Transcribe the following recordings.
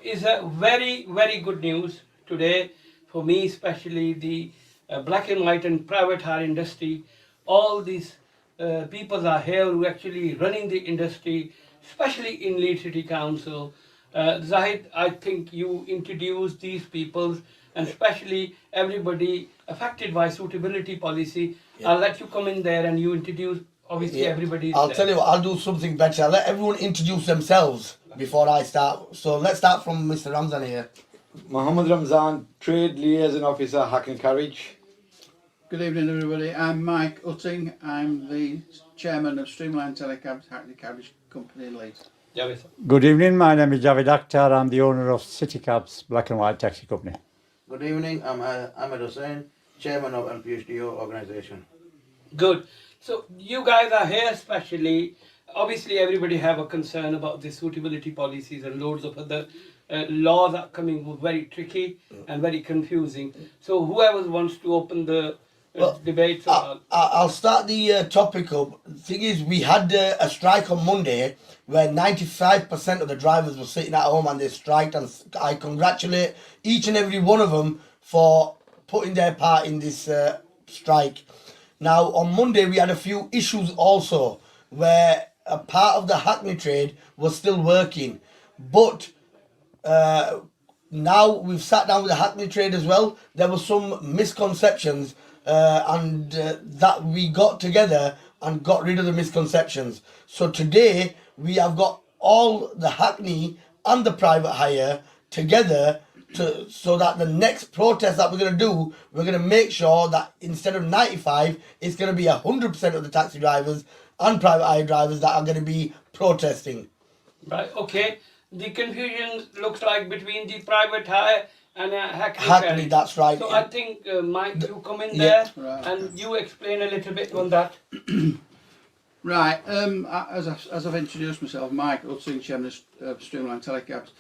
Is a very, very good news today for me, especially the black and white and private hire industry. All these people are here who actually running the industry, especially in Leeds City Council. Zahid, I think you introduced these people and especially everybody affected by suitability policy. I'll let you come in there and you introduce. Obviously, everybody. I'll tell you what, I'll do something better. I'll let everyone introduce themselves before I start. So let's start from Mr. Ramzan here. Mohammed Ramzan, Trade Liaison Officer, Hackney Carriage. Good evening, everybody. I'm Mike Utting. I'm the Chairman of Streamline Telecabs, Hackney Carriage Company in Leeds. Good evening, my name is Javed Akhtar. I'm the owner of City Cabs Black and White Taxi Company. Good evening, I'm Ahmed Hussain, Chairman of LPHDO organisation. Good. So you guys are here especially, obviously everybody have a concern about the suitability policies and loads of other laws are coming very tricky and very confusing. So whoever wants to open the debate. I'll start the topic up. The thing is, we had a strike on Monday where 95% of the drivers were sitting at home and they striked, and I congratulate each and every one of them for putting their part in this strike. Now, on Monday, we had a few issues also where a part of the Hackney trade was still working. But now we've sat down with the Hackney trade as well. There were some misconceptions and that we got together and got rid of the misconceptions. So today, we have got all the Hackney and the private hire together so that the next protest that we're going to do, we're going to make sure that instead of 95, it's going to be 100% of the taxi drivers and private hire drivers that are going to be protesting. Right, okay. The confusion looks like between the private hire and Hackney. Hackney, that's right. So I think, Mike, you come in there and you explain a little bit on that. Right, as I've introduced myself, Mike Utting, Chairman of Streamline Telecabs.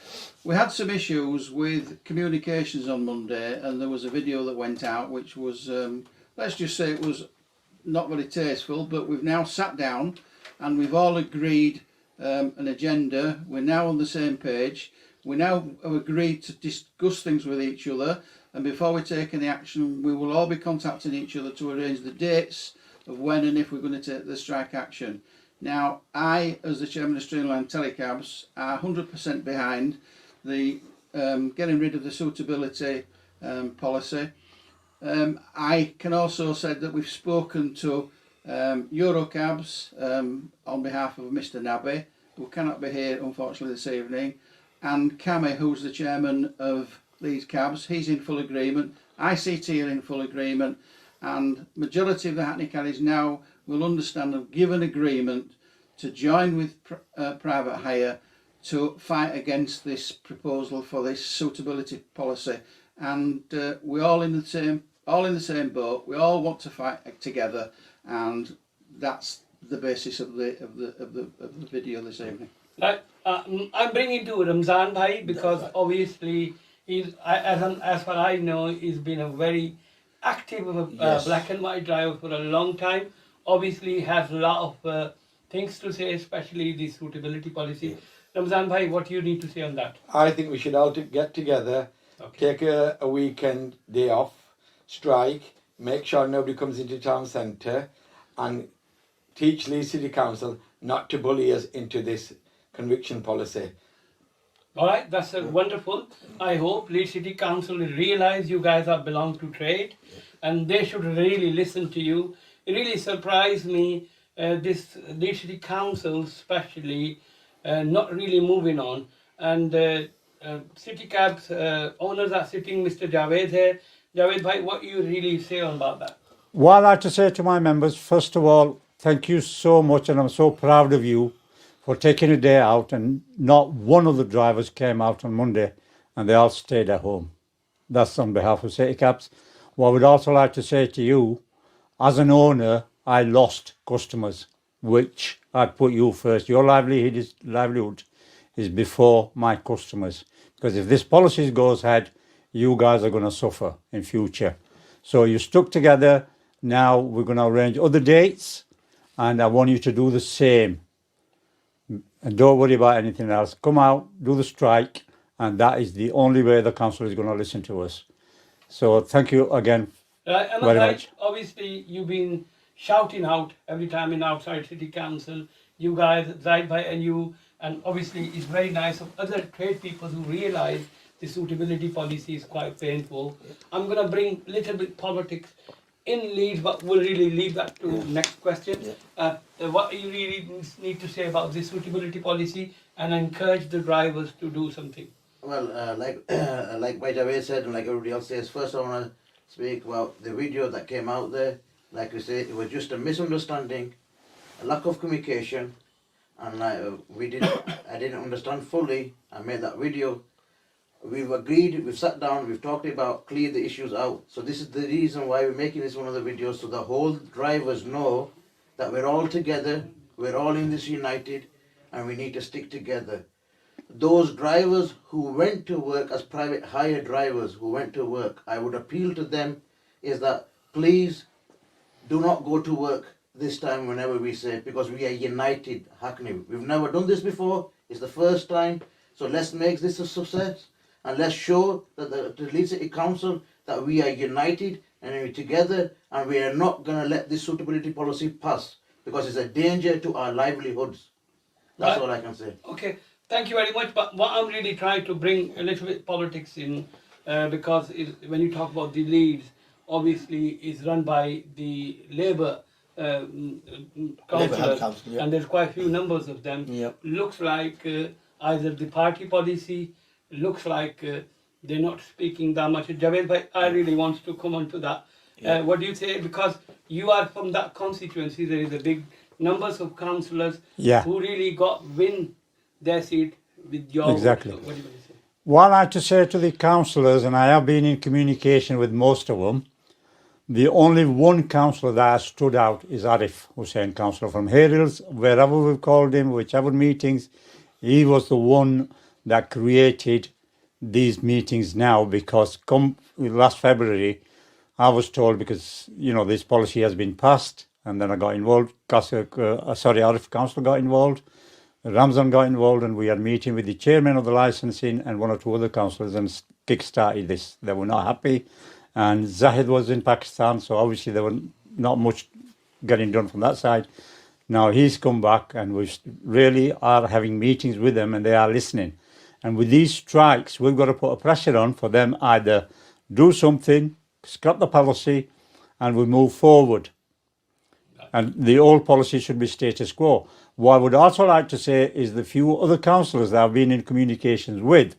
We had some issues with communications on Monday, and there was a video that went out which was, let's just say it was not very tasteful, but we've now sat down and we've all agreed an agenda. We're now on the same page. We now have agreed to discuss things with each other, and before we take any action, we will all be contacting each other to arrange the dates of when and if we're going to take the strike action. Now, I, as the Chairman of Streamline Telecabs, are 100% behind the getting rid of the suitability policy. I can also say that we've spoken to Eurocabs on behalf of Mr Nabby, who cannot be here unfortunately this evening, and Cami, who's the Chairman of Leeds Cabs. He's in full agreement. ICT are in full agreement. And majority of the Hackney Carriage now will understand and give an agreement to join with private hire to fight against this proposal for this suitability policy. And we're all in the same boat. We all want to fight together, and that's the basis of the video this evening. Right, I'm bringing to Ramzan Bhai because obviously he's, as far as I know, he's been a very active black and white driver for a long time. Obviously has a lot of things to say, especially the suitability policy. Ramzan Bhai, what do you need to say on that? I think we should all get together, take a weekend day off, strike, make sure nobody comes into town centre, and teach Leeds City Council not to bully us into this conviction policy. All right, that's wonderful. I hope Leeds City Council will realise you guys are belong to trade, and they should really listen to you. It really surprised me, this Leeds City Council especially, not really moving on. And City Cabs owners are sitting, Mr Javed here. Javed bhai, what you really say about that? What I'd like to say to my members, first of all, thank you so much, and I'm so proud of you for taking a day out, and not one of the drivers came out on Monday and they all stayed at home. That's on behalf of City Cabs. What I would also like to say to you, as an owner, I lost customers, which I'd put you first. Your livelihood is before my customers. Because if this policy goes ahead, you guys are going to suffer in future. So you stuck together. Now we're going to arrange other dates, and I want you to do the same. And don't worry about anything else. Come out, do the strike, and that is the only way the council is going to listen to us. So thank you again Am I very right? much. Obviously, you've been shouting out every time in outside city council. You guys, Zaidbhai and you, and obviously it's very nice of other trade people who realize the suitability policy is quite painful. I'm gonna bring a little bit politics in Leeds, but we'll really leave that to next question. What you really need to say about the suitability policy and encourage the drivers to do something. Well, like my Javed said, and like everybody else says, first I want to speak about the video that came out there. Like we say, it was just a misunderstanding, a lack of communication, and I didn't understand fully. I made that video. We've agreed, we've sat down, we've talked about, clear the issues out. So this is the reason why we're making this one of the videos, so the whole drivers know that we're all together, we're all in this united, and we need to stick together. Those drivers who went to work as private hire drivers who went to work, I would appeal to them is that please do not go to work this time whenever we say, because we are united, Hackney. We've never done this before, it's the first time, so let's make this a success and let's show that the Leeds City Council that we are united and we're together, and we are not going to let this suitability policy pass because it's a danger to our livelihoods. That's all I can say. Okay. Thank you very much. But what I'm really trying to bring a little bit politics in, because when you talk about the Leeds, obviously is run by the Labour councillors, Council, yeah. and there's quite a few numbers of them. Yep. Looks like either the party policy, looks like they're not speaking that much. Javed bhai, I really want to come on to that. What do you say? Because you are from that constituency, there is a big numbers of councillors who really win their seat with your Exactly. vote. So what do you want to say? What I like to say to the councillors, and I have been in communication with most of them, the only one councillor that has stood out is Arif Hussain, councillor from Hayrils. Wherever we've called him, whichever meetings, he was the one that created these meetings now, because come last February, I was told, because, you know, this policy has been passed, and then I got involved, Arif councillor got involved, Ramzan got involved, and we had a meeting with the chairman of the licensing and one or two other councillors and kick-started this. They were not happy. And Zahid was in Pakistan, so obviously there were not much getting done from that side. Now he's come back, and we really are having meetings with them, and they are listening. And with these strikes, we've got to put a pressure on for them, either do something, scrap the policy, and we move forward. And the old policy should be status quo. What I would also like to say is the few other councillors that I've been in communications with,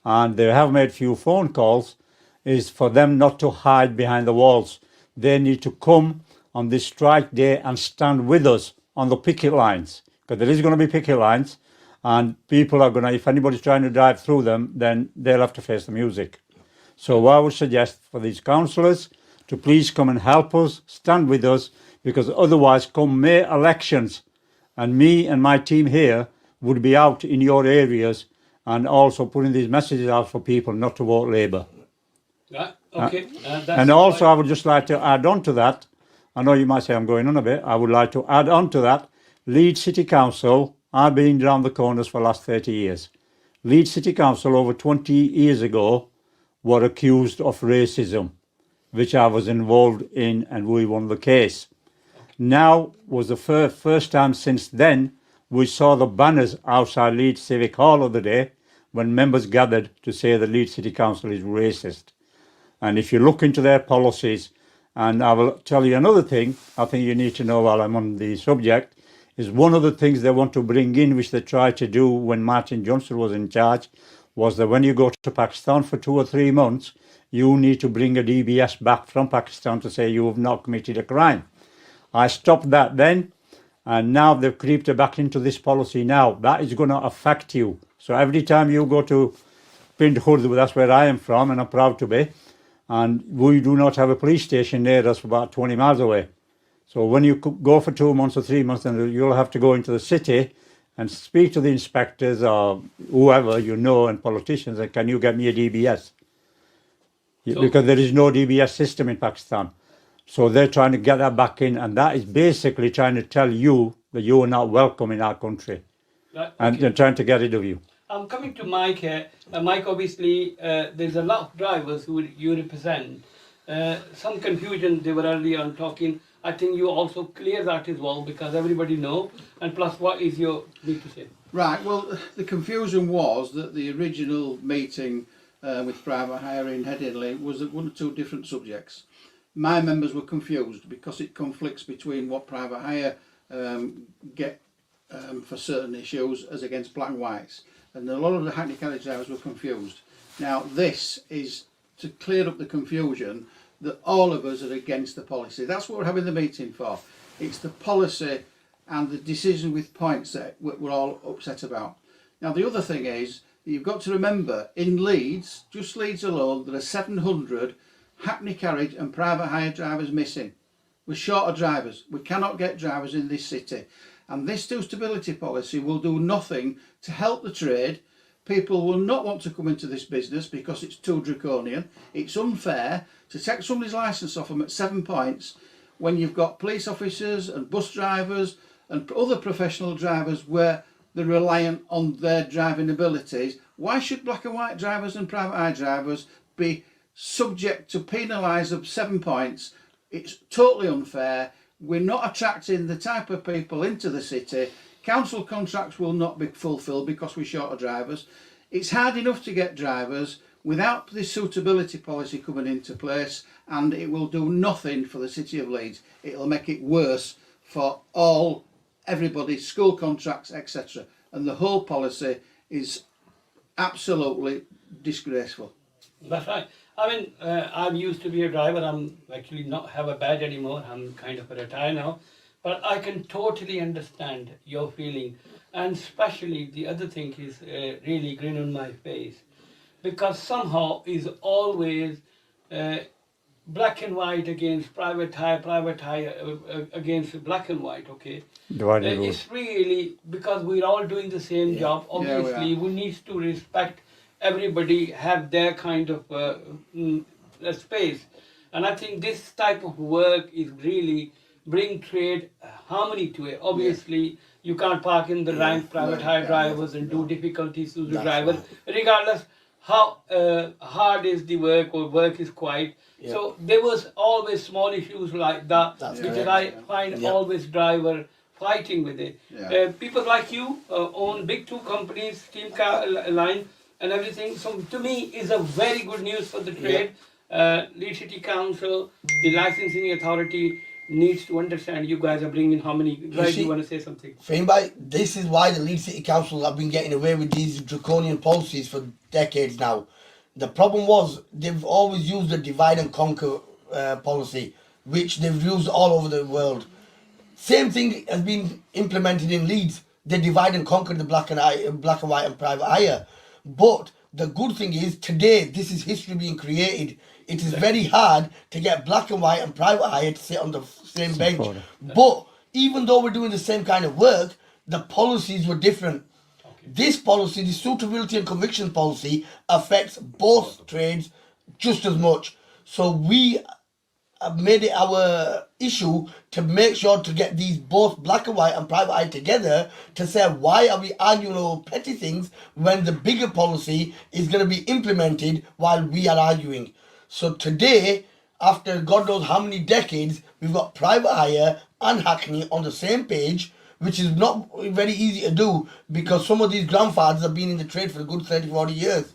and they have made few phone calls, is for them not to hide behind the walls. They need to come on this strike day and stand with us on the picket lines, because there is going to be picket lines, and people are going to, if anybody's trying to drive through them, then they'll have to face the music. So what I would suggest for these councillors to please come and help us, stand with us, because otherwise come May elections, and me and my team here would be out in your areas and also putting these messages out for people not to vote Labour. Right, okay. And also I would just like to add on to that, I know you might say I'm going on a bit, I would like to add on to that, Leeds City Council, I've been around the corners for the last 30 years. Leeds City Council over 20 years ago were accused of racism, which I was involved in, and we won the case. Now was the first time since then we saw the banners outside Leeds Civic Hall the other day when members gathered to say the Leeds City Council is racist. And if you look into their policies, and I will tell you another thing I think you need to know while I'm on the subject, is one of the things they want to bring in, which they tried to do when Martin Johnson was in charge, was that when you go to Pakistan for 2 or 3 months, you need to bring a DBS back from Pakistan to say you have not committed a crime. I stopped that then, and now they've creeped it back into this policy now. That is going to affect you. So every time you go to Pind Hood, that's where I am from, and I'm proud to be, and we do not have a police station near us, about 20 miles away. So when you go for 2 months or 3 months, then you'll have to go into the city and speak to the inspectors or whoever you know and politicians, and can you get me a DBS? Because there is no DBS system in Pakistan. So they're trying to get that back in, and that is basically trying to tell you that you are not welcome in our country. Right, okay. And they're trying to get rid of you. I'm coming to Mike here. Mike, obviously, there's a lot of drivers who you represent. Some confusion they were earlier on talking. I think you also clear that as well because everybody know. And plus, what is your need to say? Right, well, the confusion was that the original meeting with private hire in Headingley was one or two different subjects. My members were confused because it conflicts between what private hire get for certain issues as against black and whites. And a lot of the Hackney carriage drivers were confused. Now, this is to clear up the confusion that all of us are against the policy. That's what we're having the meeting for. It's the policy and the decision with points that we're all upset about. Now, the other thing is, you've got to remember, in Leeds, just Leeds alone, there are 700 Hackney carriage and private hire drivers missing. We're short of drivers. We cannot get drivers in this city. And this suitability policy will do nothing to help the trade. People will not want to come into this business because it's too draconian. It's unfair to take somebody's licence off them at 7 points when you've got police officers and bus drivers and other professional drivers where they're reliant on their driving abilities. Why should black and white drivers and private eye drivers be subject to penalise of 7 points? It's totally unfair. We're not attracting the type of people into the city. Council contracts will not be fulfilled because we're short of drivers. It's hard enough to get drivers without this suitability policy coming into place, and it will do nothing for the City of Leeds. It'll make it worse for everybody, school contracts, etc. And the whole policy is absolutely disgraceful. That's right. I mean, I'm used to be a driver. I'm actually not have a badge anymore. I'm kind of retired now. But I can totally understand your feeling. And especially the other thing is really grin on my face. Because somehow is always black and white against private hire against black and white, okay? It's really, because we're all doing the same job. Obviously, we need to respect everybody have their kind of space, and I think this type of work is really bring trade harmony to it. Obviously, you can't park in the rank private hire drivers and do difficulties to the drivers, regardless how hard is the work or work is quiet. So there was always small issues like that, which I find always driver fighting with it. People like you own big two companies, Steam Car Line and everything. So to me is a very good news for the trade. Leeds City Council, the licensing authority needs to understand you guys are bringing how many drivers. You want to say something? Faheem, this is why the Leeds City Council have been getting away with these draconian policies for decades now. The problem was they've always used the divide and conquer policy, which they've used all over the world. Same thing has been implemented in Leeds. They divide and conquer the black and white and private hire. But the good thing is today this is history being created. It is very hard to get black and white and private hire to sit on the same bench. But even though we're doing the same kind of work, the policies were different. This policy, the suitability and conviction policy, affects both trades just as much. So we have made it our issue to make sure to get these both black and white and private eye together to say why are we arguing over petty things when the bigger policy is going to be implemented while we are arguing. So today, after God knows how many decades, we've got private hire and Hackney on the same page, which is not very easy to do because some of these grandfathers have been in the trade for a good 30, 40 years.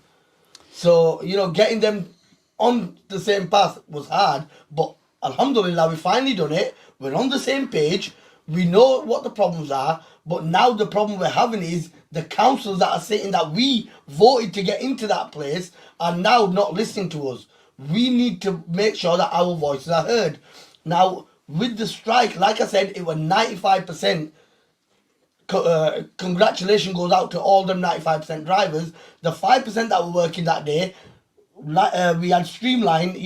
So, getting them on the same path was hard, but alhamdulillah, we finally done it. We're on the same page. We know what the problems are, but now the problem we're having is the councils that are sitting that we voted to get into that place are now not listening to us. We need to make sure that our voices are heard. Now, with the strike, like I said, it was 95%. Congratulations goes out to all them 95% drivers. The 5% that were working that day, we had streamlined,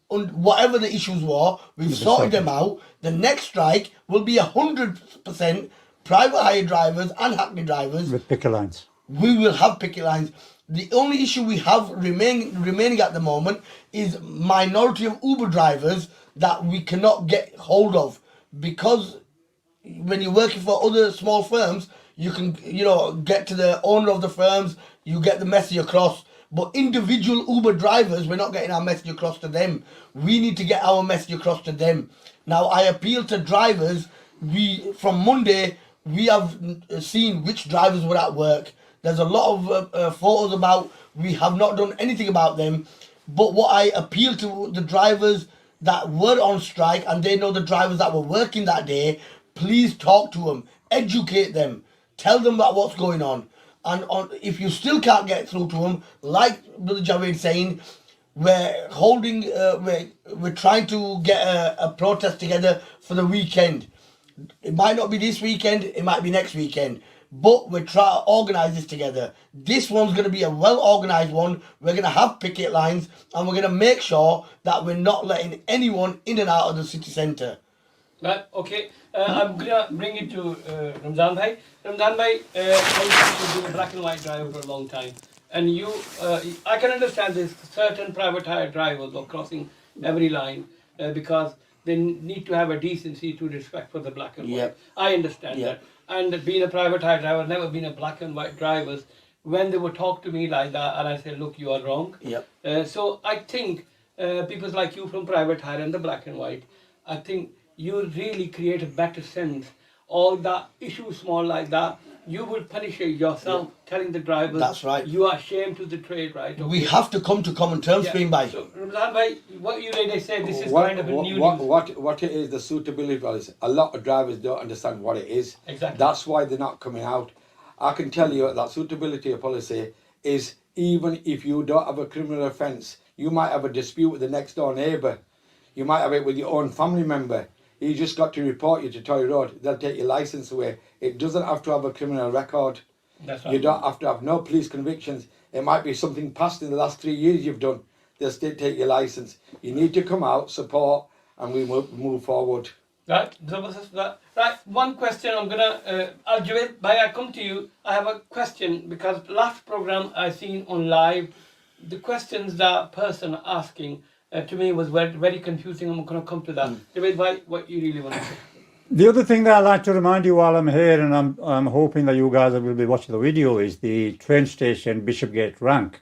whatever the issues were, we've sorted them out. The next strike will be 100% private hire drivers and Hackney drivers. With picket lines. We will have picket lines. The only issue we have remaining at the moment is minority of Uber drivers that we cannot get hold of because when you're working for other small firms, you can, get to the owner of the firms, you get the message across. But individual Uber drivers, we're not getting our message across to them. We need to get our message across to them. Now, I appeal to drivers. From Monday, we have seen which drivers were at work. There's a lot of photos about, we have not done anything about them. But what I appeal to the drivers that were on strike, and they know the drivers that were working that day, please talk to them, educate them, tell them about what's going on. And if you still can't get through to them, like Brother Javed saying, we're holding, we're trying to get a protest together for the weekend. It might not be this weekend, it might be next weekend. But we're trying to organise this together. This one's going to be a well-organised one. We're going to have picket lines, and we're going to make sure that we're not letting anyone in and out of the city centre. Right, okay. I'm going to bring it to Ramzan Bhai. Ramzan Bhai, you've been a black and white driver for a long time. And I can understand this, certain private hire drivers are crossing every line because they need to have a decency to respect for the black and white. Yep. I understand that. And being a private hire driver, never been a black and white drivers. When they would talk to me like that, and I say, look, you are wrong. Yep. So I think people like you from private hire and the black and white, I think you really create a better sense. All the issues small like that, you will punish it yourself, telling the drivers. That's right. You are ashamed to the trade, right? Okay. We have to come to common terms, being by. So, Ramzan Bhai, what you really say, this is kind of a new news. What it is, the suitability policy. A lot of drivers don't understand what it is. Exactly. That's why they're not coming out. I can tell you that suitability policy is, even if you don't have a criminal offence, you might have a dispute with the next door neighbour. You might have it with your own family member. You just got to report you to Tory Road. They'll take your licence away. It doesn't have to have a criminal record. That's right. You don't have to have no police convictions. It might be something past in the last 3 years you've done. They'll still take your licence. You need to come out, support, and we will move forward. Right, right. One question I'm gonna, Javed Bhai, I come to you. I have a question because last program I seen on live, the questions that person asking to me was very, very confusing. I'm gonna come to that. Javed Bhai, what you really want to say? The other thing that I'd like to remind you while I'm here, and I'm hoping that you guys will be watching the video, is the train station Bishopgate rank.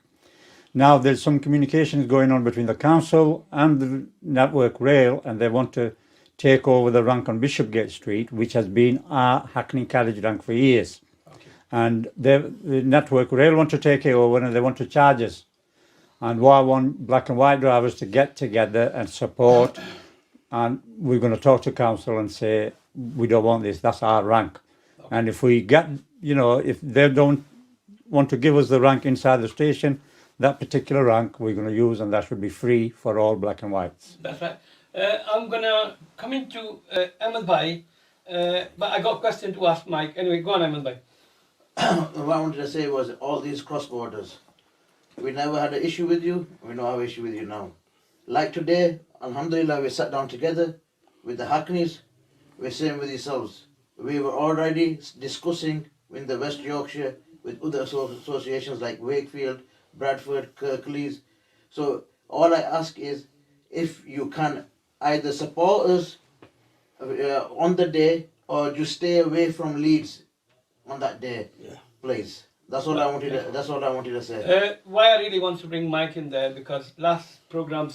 Now there's some communications going on between the council and the Network Rail, and they want to take over the rank on Bishopgate Street, which has been our Hackney Carriage rank for years. Okay. And the Network Rail want to take it over, and they want to charge us. And what I want black and white drivers to get together and support, and we're going to talk to council and say, we don't want this, that's our rank. Okay. And if we get, if they don't want to give us the rank inside the station, that particular rank we're going to use, and that should be free for all black and whites. That's right. I'm going to come into Ahmed Bhai, but I got a question to ask Mike. Anyway, go on, Ahmed Bhai. What I wanted to say was all these cross borders. We never had an issue with you, we don't have an issue with you now. Like today, alhamdulillah, we sat down together with the Hackneys, we're saying with yourselves. We were already discussing in the West Yorkshire with other associations like Wakefield, Bradford, Kirklees. So all I ask is, if you can either support us on the day or just stay away from Leeds on that day, please. That's all I wanted. That's all I wanted to say. Why I really want to bring Mike in there, because last program,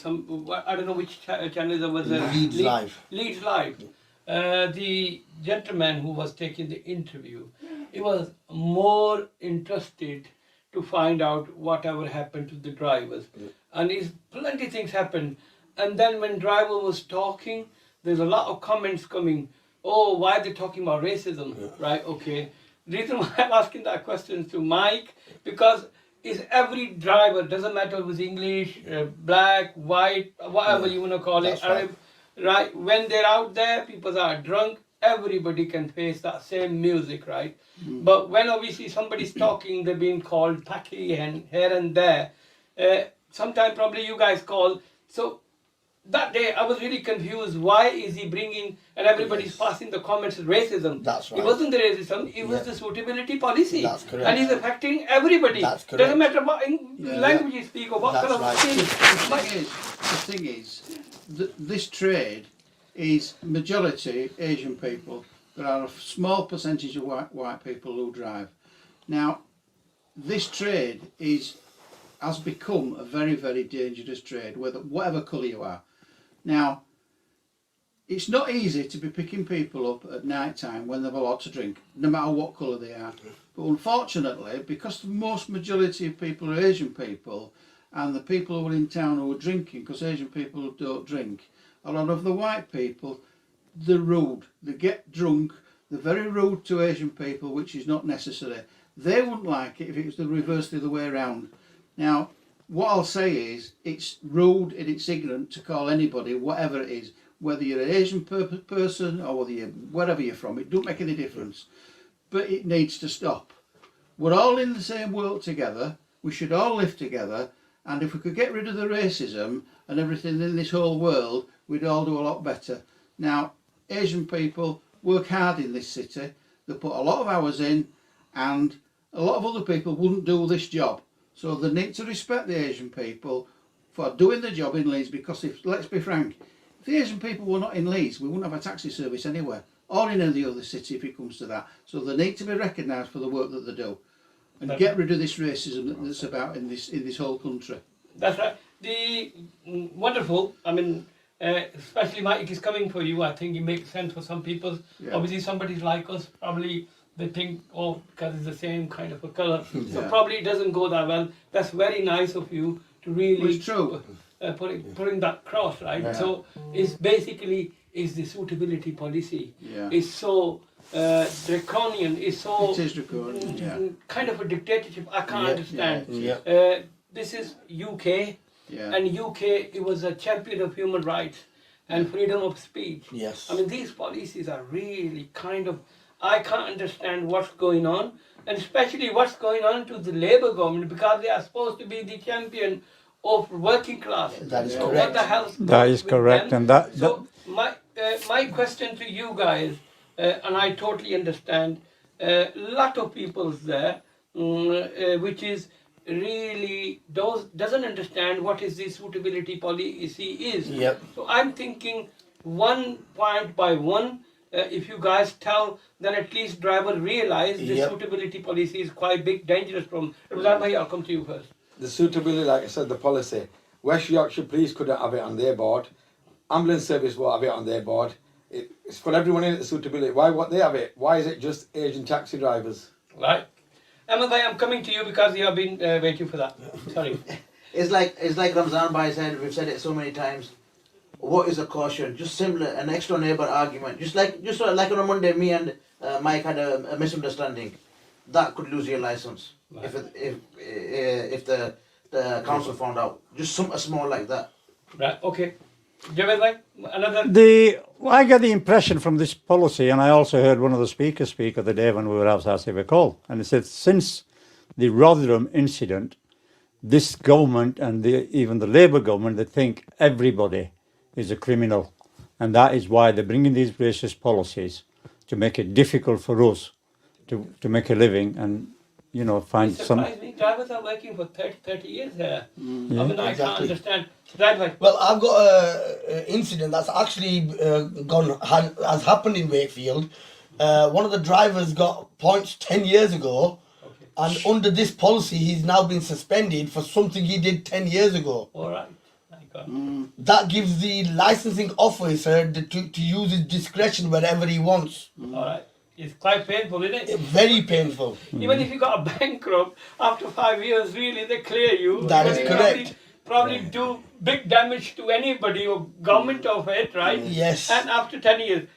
I don't know which channel there was. Leeds Live. Leeds Live. The gentleman who was taking the interview, he was more interested to find out whatever happened to the drivers, and plenty things happened. And then when driver was talking, there's a lot of comments coming. Oh, why are they talking about racism? Right? Okay. The reason why I'm asking that question to Mike, because it's every driver, doesn't matter if it's English, black, white, whatever you want to call it, Arab, right? When they're out there, people are drunk, everybody can face that same music, right? But when obviously somebody's talking, they're being called Paki and here and there. Sometimes probably you guys call. So that day I was really confused. Why is he bringing, and everybody's passing the comments as racism? That's right. It wasn't the racism, it was the suitability policy. That's correct. And it's affecting everybody. That's correct. Doesn't matter what language you speak or what That's kind of right. thing. The thing is, this trade is majority Asian people, there are a small percentage of white people who drive. Now, this trade has become a very, very dangerous trade, whatever colour you are. Now, it's not easy to be picking people up at night time when they've a lot to drink, no matter what colour they are. But unfortunately, because the most majority of people are Asian people, and the people who are in town who are drinking, because Asian people don't drink, a lot of the white people, they're rude. They get drunk, they're very rude to Asian people, which is not necessary. They wouldn't like it if it was the reverse the other way around. Now, what I'll say is, it's rude and it's ignorant to call anybody, whatever it is, whether you're an Asian person or whether you're wherever you're from, it don't make any difference. But it needs to stop. We're all in the same world together. We should all live together. And if we could get rid of the racism and everything in this whole world, we'd all do a lot better. Now, Asian people work hard in this city. They put a lot of hours in, and a lot of other people wouldn't do this job. So they need to respect the Asian people for doing the job in Leeds, because let's be frank, if the Asian people were not in Leeds, we wouldn't have a taxi service anywhere, or in any other city if it comes to that. So they need to be recognised for the work that they do, and get rid of this racism that's about in this whole country. That's right. The wonderful. I mean, especially Mike is coming for you. I think it makes sense for some people. Yeah. Obviously, somebody's like us. Probably they think, oh, because it's the same kind of a colour. So Yeah. probably it doesn't go that well. That's very nice of you to really Well, it's true. putting that cross, right? Yeah. So it's basically is the suitability policy. Yeah. It's so draconian. It's so It is draconian, yeah. kind of a dictatorship. I can't understand. Yeah. This is UK, Yeah. and UK it was a champion of human rights and freedom of speech. Yes. I mean, these policies are really kind of, I can't understand what's going on, and especially what's going on to the Labour government, because they are supposed to be the champion of working class. That is So correct. what the hell? That is correct, and that So my question to you guys, and I totally understand, a lot of people's there, which is really doesn't understand what is the suitability policy is. Yep. So I'm thinking one point by one. If you guys tell, then at least driver realize the Yep. suitability policy is quite big, dangerous from. I'll come to you first. The suitability, like I said, the policy. West Yorkshire Police couldn't have it on their board. Ambulance service won't have it on their board. It's for everyone in it, the suitability. Why won't they have it? Why is it just Asian taxi drivers? Right. Ahmed, I'm coming to you because you have been waiting for that. Sorry. It's like Ramzan Bhai said, we've said it so many times. What is a caution? Just similar, an extra neighbour argument. Just like on a Monday, me and Mike had a misunderstanding. That could lose your license Right. if the council found out. Just something small like that. Right. Okay. Javed bhai, another. I get the impression from this policy, and I also heard one of the speakers speak the day when we were outside Civic Hall, and he said since the Rotherham incident, this government and even the Labour government, they think everybody is a criminal, and that is why they're bringing these racist policies to make it difficult for us to make a living and find some. Surprised me. Drivers are working for 30 years here. I mean, I can't exactly. understand. Right, bhai. Well, I've got an incident that's actually has happened in Wakefield. One of the drivers got points 10 years ago, and under this policy, he's now been suspended for something he did 10 years ago. All right. My God. That gives the licensing officer to use his discretion wherever he wants. All right. It's quite painful, isn't it? Very painful. Even if you got a bankrupt after 5 years, really they clear you. That Because is you correct. Probably do big damage to anybody or government of it, right? Yes. And after 10 years,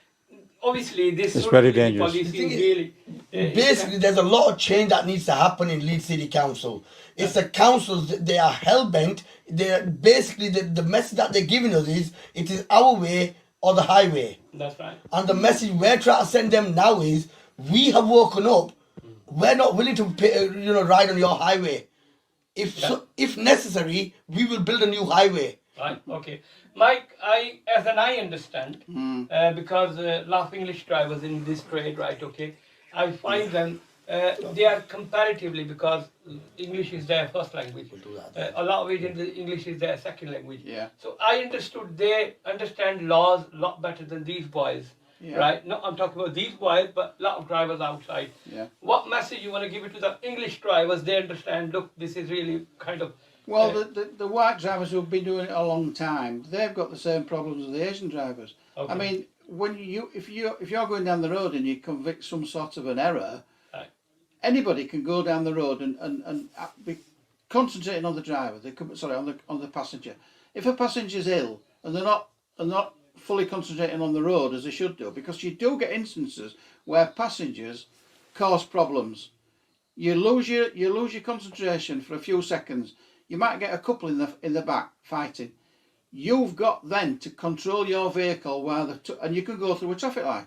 obviously this It's very suitability dangerous. policy The thing is, really. Basically, there's a lot of change that needs to happen in Leeds City Council. It's the councils, they are hell-bent. They're basically, the message that they're giving us is, it is our way or the highway. That's right. And the message we're trying to send them now is, we have woken up. We're not willing to ride on your highway. If necessary, we will build a new highway. Right, okay. Mike, I understand, because a lot of English drivers in this trade, right, okay, I find them, they are comparatively, because English is their first language, a lot of Asian English is their second language. Yeah. So I understood they understand laws a lot better than these boys. Yeah. right? No, I'm talking about these boys, but a lot of drivers outside. Yeah. What message you want to give it to the English drivers? They understand, look, this is really kind of... Well, the white drivers who've been doing it a long time, they've got the same problems as the Asian drivers. Okay. I mean, if you're going down the road and you convict some sort of an error, Right. anybody can go down the road and be concentrating on the driver. On the passenger. If a passenger's ill and they're not fully concentrating on the road as they should do, because you do get instances where passengers cause problems. You lose your concentration for a few seconds. You might get a couple in the back fighting. You've got then to control your vehicle while and you can go through a traffic light,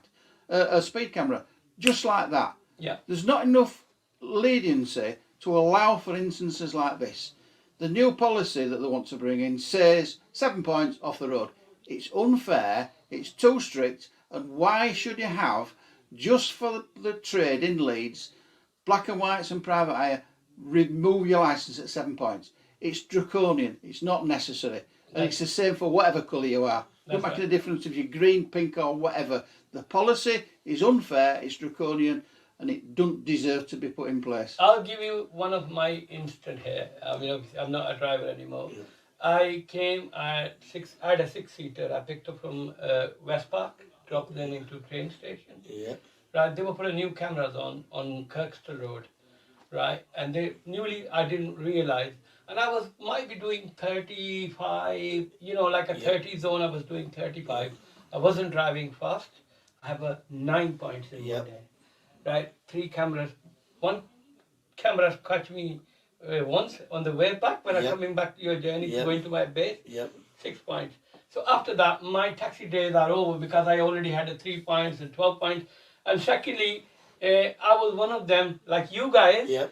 a speed camera, just like that. Yeah. There's not enough leniency to allow for instances like this. The new policy that they want to bring in says 7 points off the road. It's unfair, it's too strict, and why should you have, just for the trade in Leeds, black and whites and private hire, remove your licence at 7 points? It's draconian, it's not necessary. And it's the same for whatever colour you are. Doesn't make any difference if you're green, pink or whatever. The policy is unfair, it's draconian, and it doesn't deserve to be put in place. I'll give you one of my instant here. I mean, obviously, I'm not a driver anymore. Yeah. I had a six-seater. I picked up from West Park, dropped them into train station. Yeah. Right, they were putting new cameras on Kirkstall Road, right? And I didn't realise. And I might be doing 35, like a 30 zone, I was doing 35. I wasn't driving fast. I have 9 points in one day. Right, 3 cameras. One camera catch me once on the way back when I'm coming back to your journey to going to my base. 6 points. So after that, my taxi days are over because I already had 3 points and 12 points. And secondly, I was one of them, like you guys,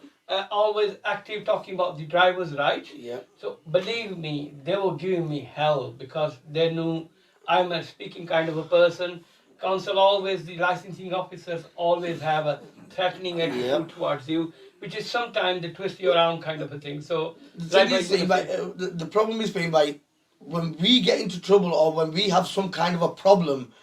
always active talking about the driver's rights. So believe me, they were giving me hell because they knew I'm a speaking kind of a person. Council always, the licensing officers always have a threatening attitude towards you, which is sometimes the twist you around kind of a thing. So the problem is, when we get into trouble or when we have some kind of a problem,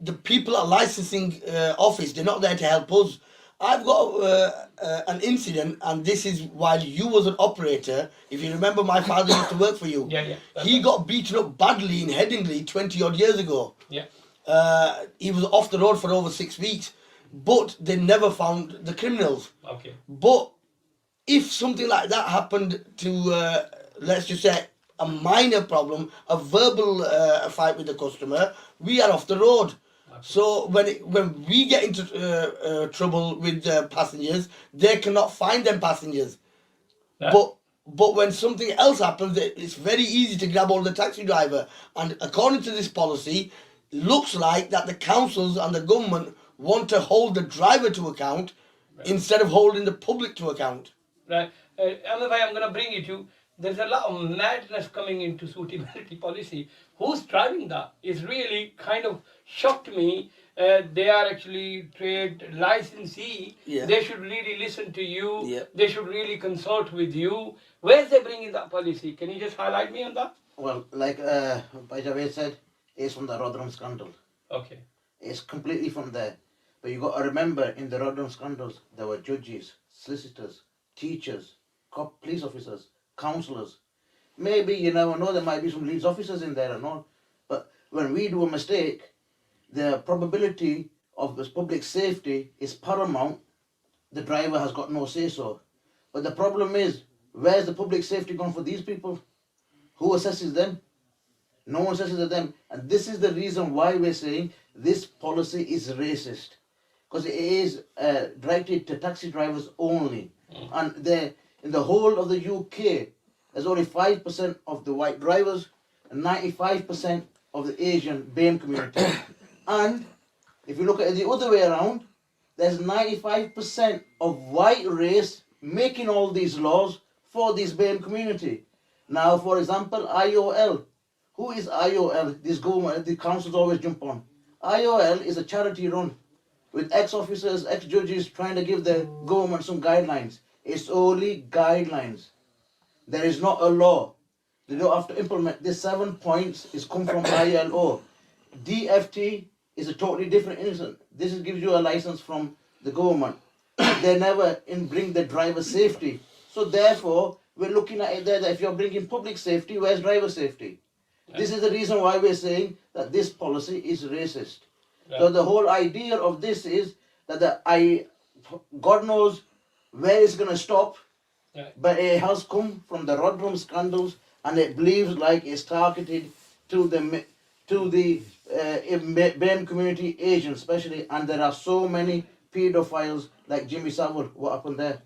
the people at licensing office, they're not there to help us. I've got an incident, and this is while you was an operator. If you remember, my father used to work for you. He got beaten up badly in Headingley 20 odd years ago. He was off the road for over 6 weeks, but they never found the criminals. But if something like that happened to, let's just say, a minor problem, a verbal fight with the customer, we are off the road. So when we get into trouble with passengers, they cannot find them passengers. But when something else happens, it's very easy to grab hold of the taxi driver. And according to this policy, looks like that the councils and the government want to hold the driver to account instead of holding the public to account. Right. I'm going to bring you to, there's a lot of madness coming into suitability policy. Who's driving that? It's really kind of shocked me. They are actually trade licensee. They should really listen to you. They should really consult with you. Where's they bringing that policy? Can you just highlight me on that? Well, like by the way said, it's from the Rotherham scandal. Okay. It's completely from there. But you got to remember, in the Rotherham scandals, there were judges, solicitors, teachers, police officers, councillors. Maybe, you never know, there might be some Leeds officers in there and all. But when we do a mistake, the probability of this public safety is paramount. The driver has got no say-so. But the problem is, where's the public safety gone for these people? Who assesses them? No one assesses them. And this is the reason why we're saying this policy is racist. Because it is directed to taxi drivers only. And in the whole of the UK, there's only 5% of the white drivers and 95% of the Asian BAME community. And if you look at it the other way around, there's 95% of white race making all these laws for this BAME community. Now, for example, IOL. Who is IOL? This government, the councils always jump on. IOL is a charity run with ex-officers, ex-judges trying to give the government some guidelines. It's only guidelines. There is not a law. They don't have to implement. This 7 points is come from ILO. DFT is a totally different instance. This gives you a license from the government. They never bring the driver safety. So therefore, we're looking at it there that if you're bringing public safety, where's driver safety? This is the reason why we're saying that this policy is racist. So the whole idea of this is that God knows where it's going to stop, but it has come from the Rodrum scandals, and it believes like it's targeted to the BAME community, Asians especially, and there are so many pedophiles like Jimmy Savile. What happened there?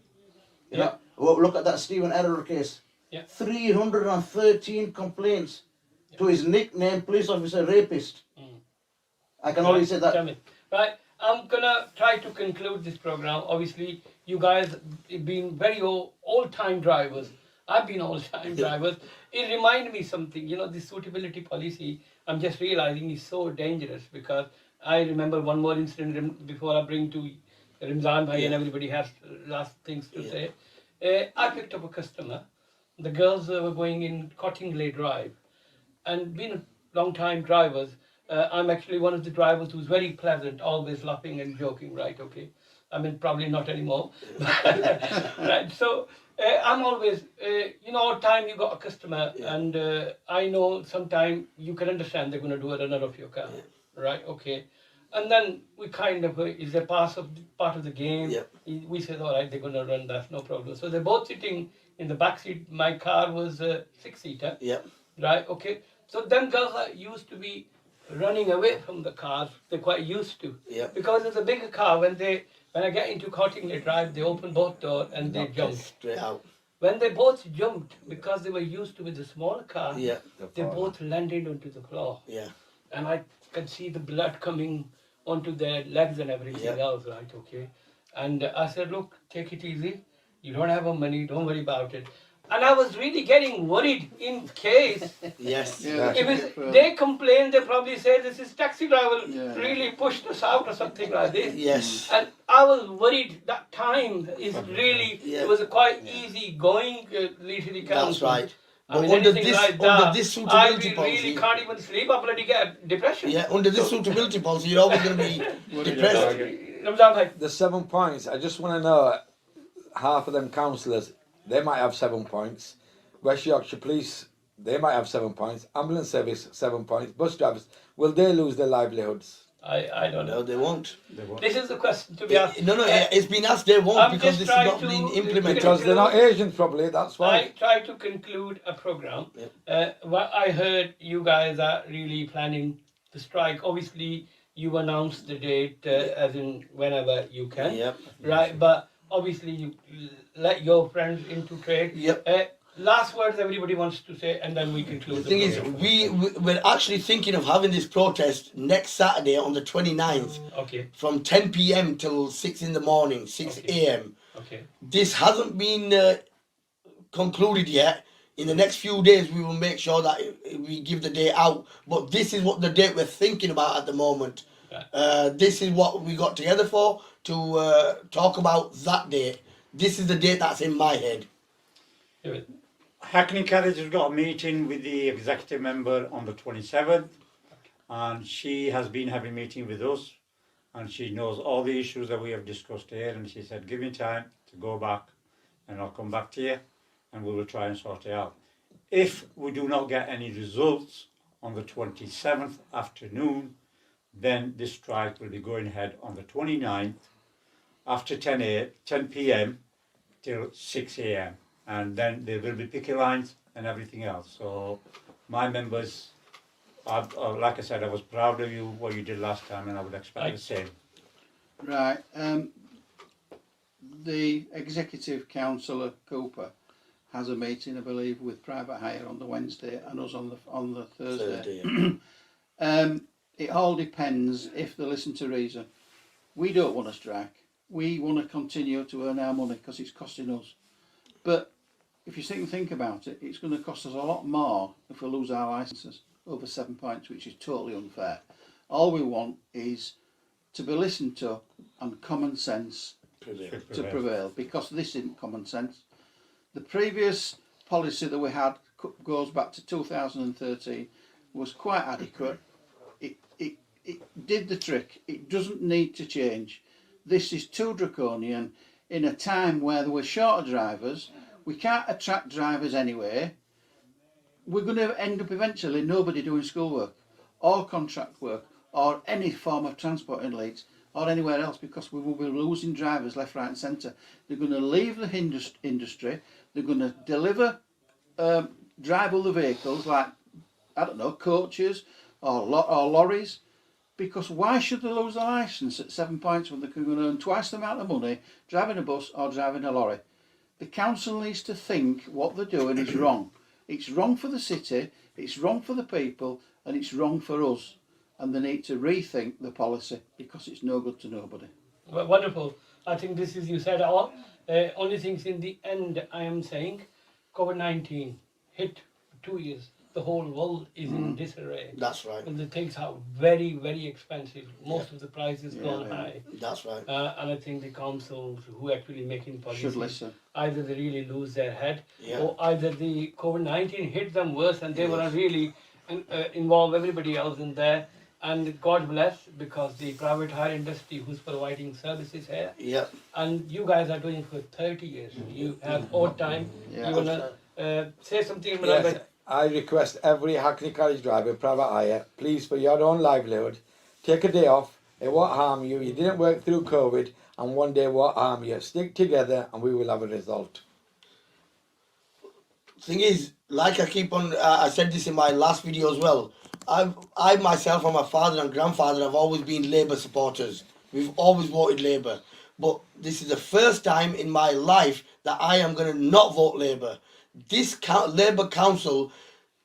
You know, well, look at that Stephen Error case. 313 complaints to his nickname, police officer rapist. I can only say that. Right, I'm gonna try to conclude this program. Obviously, you guys have been very old-time drivers. I've been old-time drivers. It reminded me something. You know, this suitability policy, I'm just realizing is so dangerous, because I remember one more incident before I bring to Ramzan Bhai and everybody has last things to say. I picked up a customer. The girls were going in Cottingley Drive, and being long-time drivers, I'm actually one of the drivers who's very pleasant, always laughing and joking, right? Okay. I mean, probably not anymore. Right. So I'm always, you know, all time you got a customer, and I know sometime you can understand they're going to do a runner of your car, right? Okay. And then we kind of, is a part of the game. We said, all right, they're going to run, that's no problem. So they're both sitting in the back seat. My car was a 6-seater. Right, okay. So them girls are used to be running away from the cars. They're quite used to. Because it's a bigger car. When I get into Cottingley Drive, they open both doors and they jump. Straight out. When they both jumped, because they were used to with the smaller car, they both landed onto the floor. And I could see the blood coming onto their legs and everything else, right, okay. And I said, look, take it easy. You don't have money, don't worry about it. And I was really getting worried in case. They complain, they probably say this is taxi driver really pushed us out or something like this. And I was worried that time is really, it was a quite easy going leisurely council. That's right. I mean, under anything this, like under that, this suitability I policy, really can't even sleep. I bloody get depression. under this suitability policy, you're always going to be depressed. The 7 points, I just want to know, half of them councillors, they might have 7 points. West Yorkshire Police, they might have 7 points. Ambulance Service, 7 points. Bus drivers, will they lose their livelihoods? I don't know. No, they won't. This is the question to be asked. No, it's been asked, they won't, I'm because just this is not trying being to implemented. Because they're not Asians, probably, that's why. I try to conclude a program. What I heard you guys are really planning to strike. Obviously, you announced the date as in whenever you can. Right, but obviously you let your friends into trade. Last words everybody wants to say, and then we conclude. The thing is, we're actually thinking of having this protest next Saturday on the 29th. From 10 p.m. till 6 in the morning, 6 a.m. This hasn't been concluded yet. In the next few days, we will make sure that we give the date out. But this is what the date we're thinking about at the moment. This is what we got together for, to talk about that date. This is the date that's in my head. Hackney Carriage has got a meeting with the executive member on the 27th, and she has been having a meeting with us, and she knows all the issues that we have discussed here, and she said, give me time to go back, and I'll come back to you, and we will try and sort it out. If we do not get any results on the 27th afternoon, then this strike will be going ahead on the 29th, after 10 p.m. till 6 a.m. And then there will be picket lines and everything else. So my members, like I said, I was proud of you, what you did last time, and I would expect the same. Right. The Executive Councillor Cooper has a meeting, I believe, with Private Hire on the Wednesday and us on the Thursday. It all depends if they listen to reason. We don't want to strike. We want to continue to earn our money because it's costing us. But if you think about it, it's going to cost us a lot more if we lose our licences, over 7 points, which is totally unfair. All we want is to be listened to and common sense to prevail, because this isn't common sense. The previous policy that we had it did the trick. It doesn't need to change. This is too draconian in a time where there were shorter drivers. We can't attract drivers anyway. We're going to end up eventually nobody doing schoolwork or contract work or any form of transport in Leeds or anywhere else, because we will be losing drivers left, right and centre. They're going to leave the industry. They're going to drive other vehicles like, I don't know, coaches or lorries, because why should they lose their licence at 7 points when they can earn twice the amount of money driving a bus or driving a lorry? The council needs to think what they're doing is wrong. It's wrong for the city, it's wrong for the people, and it's wrong for us. And they need to rethink the policy, because it's no good to nobody. Well, wonderful. I think this is, you said all. Only things in the end I am saying, COVID-19 hit 2 years. The whole world is in disarray. That's right. And the things are very, very expensive. Most of the prices gone high. That's right. And I think the councils who actually making policies Should listen. either they really lose their head, Yeah. or either the COVID-19 hit them worse and they were not really involve everybody else in there. And God bless, because the private hire industry who's providing services here, Yeah. and you guys are doing for 30 years. You have odd time. Yeah. You wanna say something, Malik? Yes, I request every Hackney carriage driver, private hire, please, for your own livelihood, take a day off. It won't harm you. You didn't work through COVID, and one day won't harm you. Stick together, and we will have a result. Thing is, like I keep on, I said this in my last video as well. I myself and my father and grandfather have always been Labour supporters. We've always voted Labour. But this is the first time in my life that I am going to not vote Labour. This Labour Council,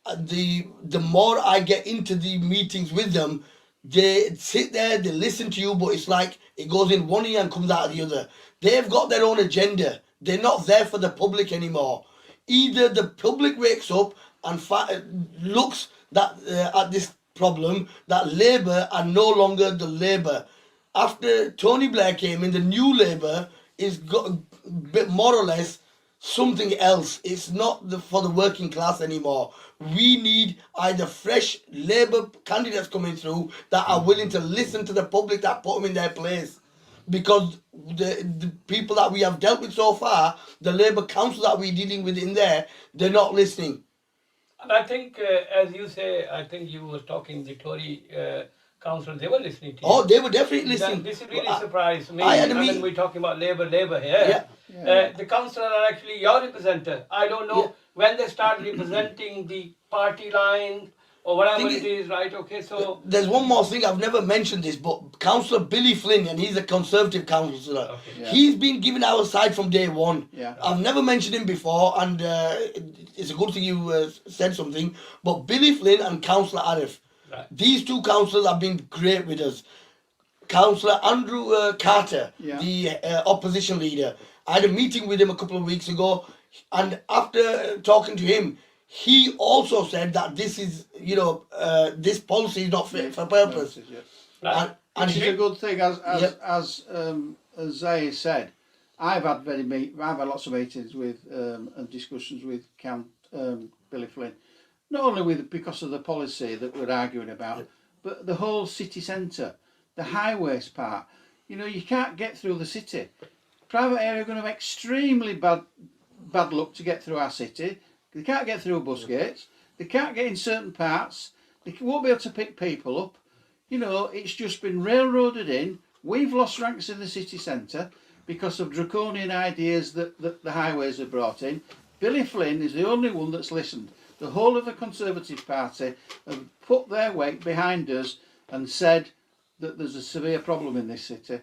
the more I get into the meetings with them, they sit there, they listen to you, but it's like it goes in one ear and comes out of the other. They've got their own agenda. They're not there for the public anymore. Either the public wakes up and looks at this problem, that Labour are no longer the Labour. After Tony Blair came in, the new Labour is got a bit more or less something else. It's not for the working class anymore. We need either fresh Labour candidates coming through that are willing to listen to the public that put them in their place. Because the people that we have dealt with so far, the Labour council that we're dealing with in there, they're not listening. And I think, as you say, I think you were talking the Tory council, they were listening to you. Oh, they were definitely listening. This really surprised me. I had a mean, meeting. we're talking about Labour here. The councillors are actually your representative. I don't know when they start representing the party line or whatever it is, right? Okay, so... There's one more thing, I've never mentioned this, but Councillor Billy Flynn, and he's a Conservative councillor, he's been giving our side from day one. Yeah. I've never mentioned him before, and it's a good thing you said something, but Billy Flynn and Councillor Arif, these two councillors have been great with us. Councillor Andrew Carter, the opposition leader, I had a meeting with him a couple of weeks ago, and after talking to him, he also said that this is, this policy is not fit for purpose. And Which is a good thing, as Zay said. I've had lots of meetings with and discussions with Billy Flynn, not only because of the policy that we're arguing about, but the whole city centre, the highways part. You can't get through the city. Private area are going to have extremely bad luck to get through our city. They can't get through bus gates. They can't get in certain parts. They won't be able to pick people up. It's just been railroaded in. We've lost ranks in the city centre because of draconian ideas that the highways have brought in. Billy Flynn is the only one that's listened. The whole of the Conservative Party have put their weight behind us and said that there's a severe problem in this city.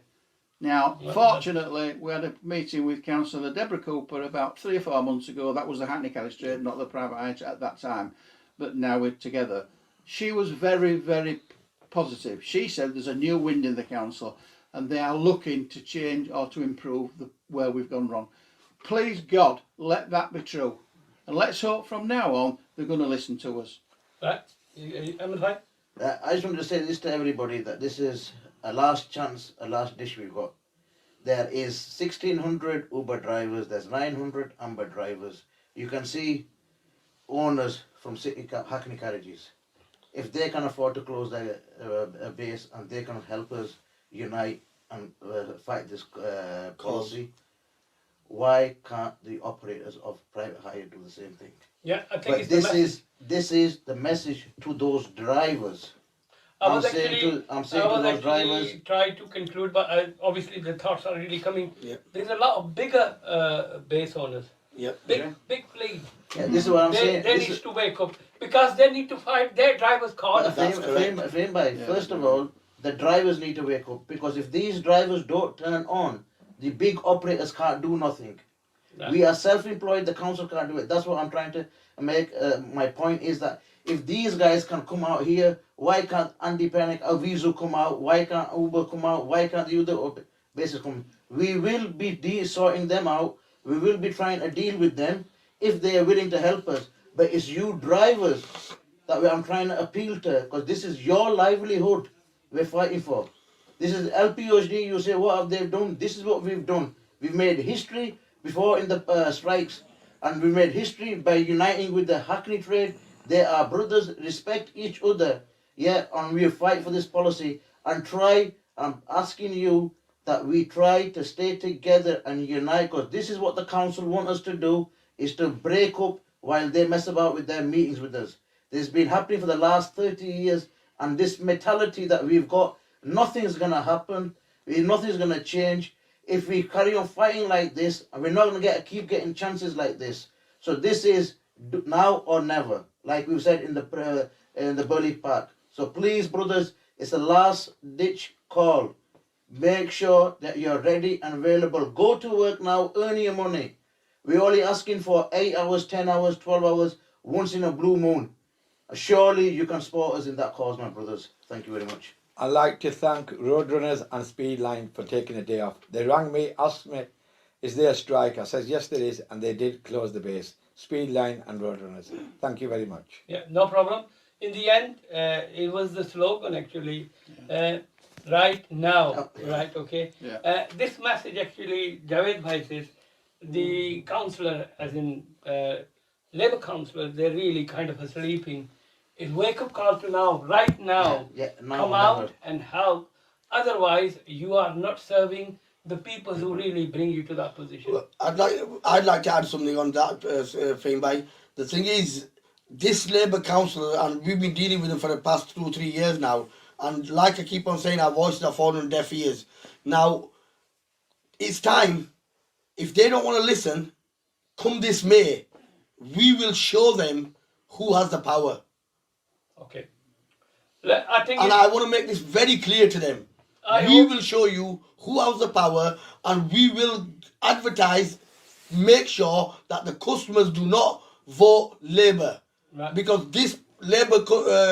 Now, fortunately, we had a meeting with Councillor Deborah Cooper about 3 or 4 months ago. That was the Hackney Carriage trade, not the private hire at that time. But now we're together. She was very, very positive. She said there's a new wind in the council and they are looking to change or to improve where we've gone wrong. Please God, let that be true. And let's hope from now on they're going to listen to us. Right? I just want to say this to everybody, that this is a last chance, a last dish we've got. There is 1,600 Uber drivers, there's 900 Amber drivers. You can see owners from Hackney Carriages. if they can afford to close their base and they can help us unite and fight this policy, why can't the operators of private hire do the same thing? Yeah, I think But it's the message. this is the message to those drivers. I was I'm saying actually, to those drivers. trying to conclude, but obviously the thoughts are really coming. Yep. There's a lot of bigger base owners, Yep. big fleet. Yeah, this is what I'm saying. They This need is- to wake up because they need to fight their drivers' card. First of all, the drivers need to wake up, because if these drivers don't turn on, the big operators can't do nothing. We are self-employed, the council can't do it. That's what I'm trying to make. My point is that if these guys can come out here, why can't Andy Panic, Avizu come out? Why can't Uber come out? Why can't the other bases come? We will be sorting them out. We will be trying to deal with them if they are willing to help us. But it's you drivers that I'm trying to appeal to, because this is your livelihood we're fighting for. This is LPOHD. You say, what have they done? This is what we've done. We've made history before in the strikes, and we made history by uniting with the Hackney trade. They are brothers, respect each other, yeah, and we fight for this policy and try. I'm asking you that we try to stay together and unite, because this is what the council want us to do, is to break up while they mess about with their meetings with us. This has been happening for the last 30 years, and this mentality that we've got, nothing's going to happen, nothing's going to change if we carry on fighting like this, and we're not going to keep getting chances like this. So this is now or never, like we've said in the Burley Park. So please, brothers, it's a last ditch call. Make sure that you're ready and available. Go to work now, earn your money. We're only asking for 8 hours, 10 hours, 12 hours, once in a blue moon. Surely you can support us in that cause, my brothers. Thank you very much. I'd like to thank Roadrunners and Speedline for taking a day off. They rang me, asked me, is there a strike? I said, yes, there is, and they did close the base. Speedline and Roadrunners. Thank you very much. Yeah, no problem. In the end, it was the slogan actually. Right now, right? Okay. Yeah. This message actually, Javed Bhai says, the councillor, as in Labour councillor, they're really kind of sleeping. It's wake up call to now, right now. Now Come or out never. and help. Otherwise, you are not serving the people who really bring you to that position. Well, I'd like to add something on that, Faheem bhai. The thing is, this Labour council, and we've been dealing with them for the past 2-3 years now, and like I keep on saying, our voices are falling on deaf ears. Now, it's time. If they don't want to listen, come this May, we will show them who has the power. Okay. I think And I want to make this very clear to them. We will show you who has the power, and we will advertise, make sure that the customers do not vote Labour. Right. Because this Labour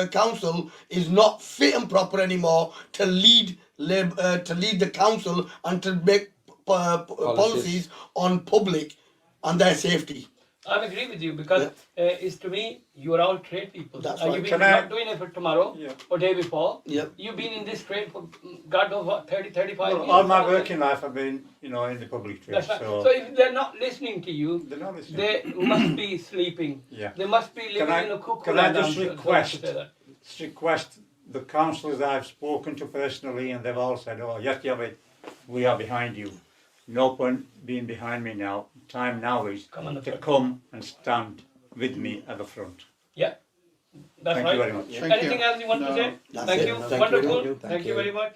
council is not fit and proper anymore to lead the council and to make policies on public and their safety. I agree with you because it's to me, you are all trade people. That's You've right. been not doing it for tomorrow or day before. Yep. You've been in this trade for God knows what, 30, 35 years. All my working life I've been, in the public trade. That's right. So if they're not listening to you, They're not listening. they must be sleeping. Yeah. They must be living in a cuckoo Can I land, just I'm sorry to say that. request the councillors I've spoken to personally, and they've all said, oh, yes, Javed, we are behind you. No point being behind me now. Time now is Come on the to front. come and stand with me at the front. Yeah. That's Thank right. you very much. Thank Anything you. else you want to No. say? That's Thank it. you. Thank you. Wonderful. Thank Thank you you. very much.